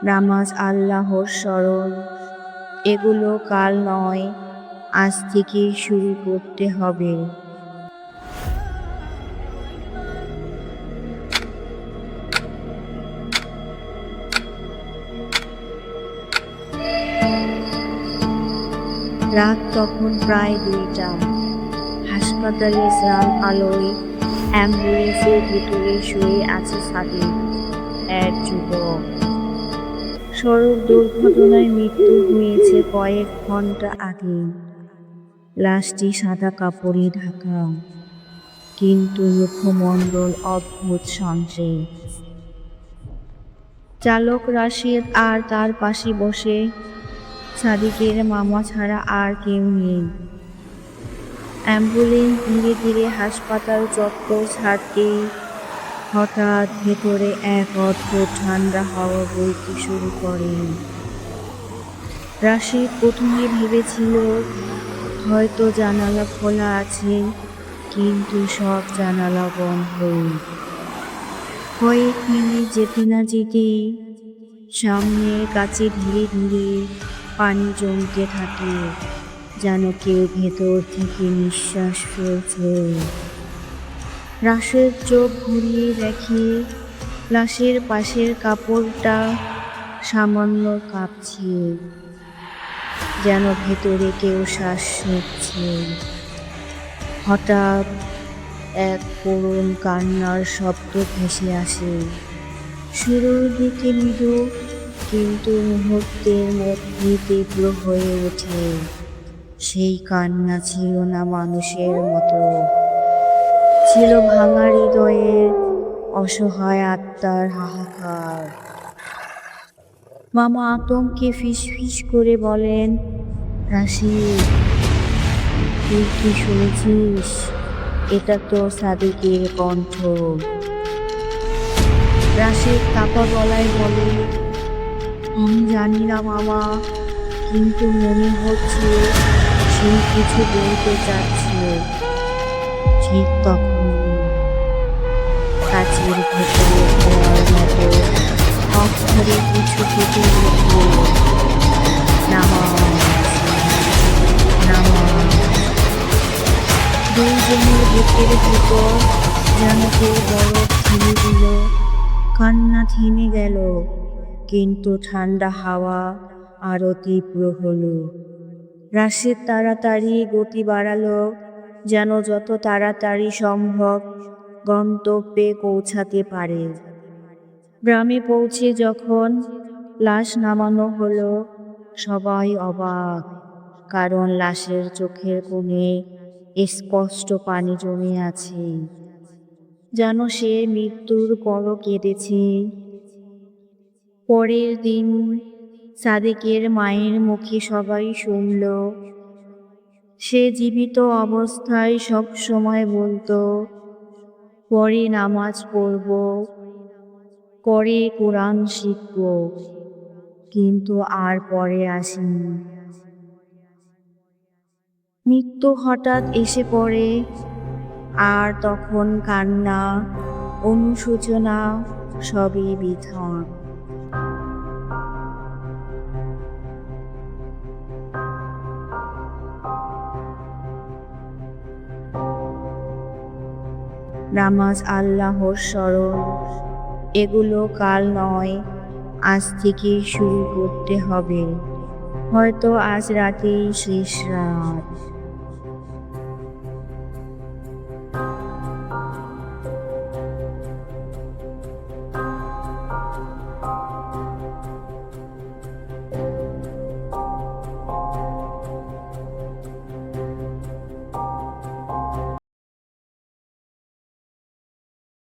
নামাজ, আল্লাহর স্মরণ, এগুলো কাল নয়, আজ থেকেই শুরু করতে হবে। রাত তখন প্রায় 2টা। হাসপাতালে জ্বাল আলোয় অ্যাম্বুলেন্সের ভিতরে শুয়ে আছে সাদিক, এক যুবক। সড়ক দুর্ঘটনায় মৃত্যু হয়েছে কয়েক ঘন্টা আগে। লাশটি সাদা কাপড়ে ঢাকা, কিন্তু মুখমণ্ডল অদ্ভুত সংসেদ। চালক রাশেদ আর তার পাশে বসে সাদিকের মামা ছাড়া আর কেউ নেই। অ্যাম্বুলেন্স ধীরে ধীরে হাসপাতাল চত্বর ছাড়তেই হঠাৎ ভেতরে এক অদ্ভুত ঠান্ডা হাওয়া বইতে শুরু করে। রাশেদ প্রথমে ভেবেছিল হয়তো জানালা খোলা আছে, কিন্তু সব জানালা বন্ধ। কয়েক মিনিট যেতে না যেতেই সামনের কাছে ধীরে ধীরে পানি জমতে থাকে, যেন কেউ ভেতর থেকে নিঃশ্বাস ফেলছে। রাশেদ চোখ ঘুরিয়ে দেখে লাশের পাশের কাপড়টা সামান্য কাঁপছে, যেন ভেতরে কেউ শ্বাস নিচ্ছে। হঠাৎ এক করুণ কান্নার শব্দ ভেসে আসে। শুরুর দিকে মৃদু, কিন্তু মুহূর্তের মধ্যে তীব্র হয়ে ওঠে। সেই কান্না ছিল না মানুষের মতো, ছিল ভাঙা হৃদয়ের অসহায় আত্মার হাহাকার। মামা আতঙ্কে ফিসফিস করে বলেন, রাশেদ, তুই কি শুনেছিস? এটা তো সাদিকের কণ্ঠ। রাশেদ কাপা গলায় বলে, আমি জানি না মামা, কিন্তু মনে হচ্ছে সে কিছু বলতে চাচ্ছে। ঠিক তখন কাছের ভেতরে দেওয়ার মতো অক্ষরে কিছু কেটে উঠল, নামাজ, নামাজ। দুইজনের বুকের ভিতর যেন কেউ বরফ ঢেলে দিল। কান্না থেমে গেল, কিন্তু ঠান্ডা হাওয়া আরো তীব্র হলো। রাশেদ তাড়াতাড়ি গতি বাড়ালো, যেন যত তাড়াতাড়ি সম্ভব গন্তব্যে পৌঁছাতে পারে। গ্রামে পৌঁছে যখন লাশ নামানো হলো, সবাই অবাক, কারণ লাশের চোখের কোণে স্পষ্ট পানি জমে আছে, যেন সে মৃত্যুর পরও কেঁদেছে। পরের দিন সাদিকের মায়ের মুখে সবাই শুনল, সে জীবিত অবস্থায় সব সময় বলতো, পরে নামাজ পড়ব, পরে কোরআন শিখব, কিন্তু আর পরে আসেনি। মৃত্যু হঠাৎ এসে পড়ে, আর তখন কান্না, অনুশোচনা সবই বৃথা। নামাজ, আল্লাহর স্মরণ, এগুলো কাল নয়, আজ থেকেই শুরু করতে হবে। হয়তো আজ রাতেই শেষ রাত।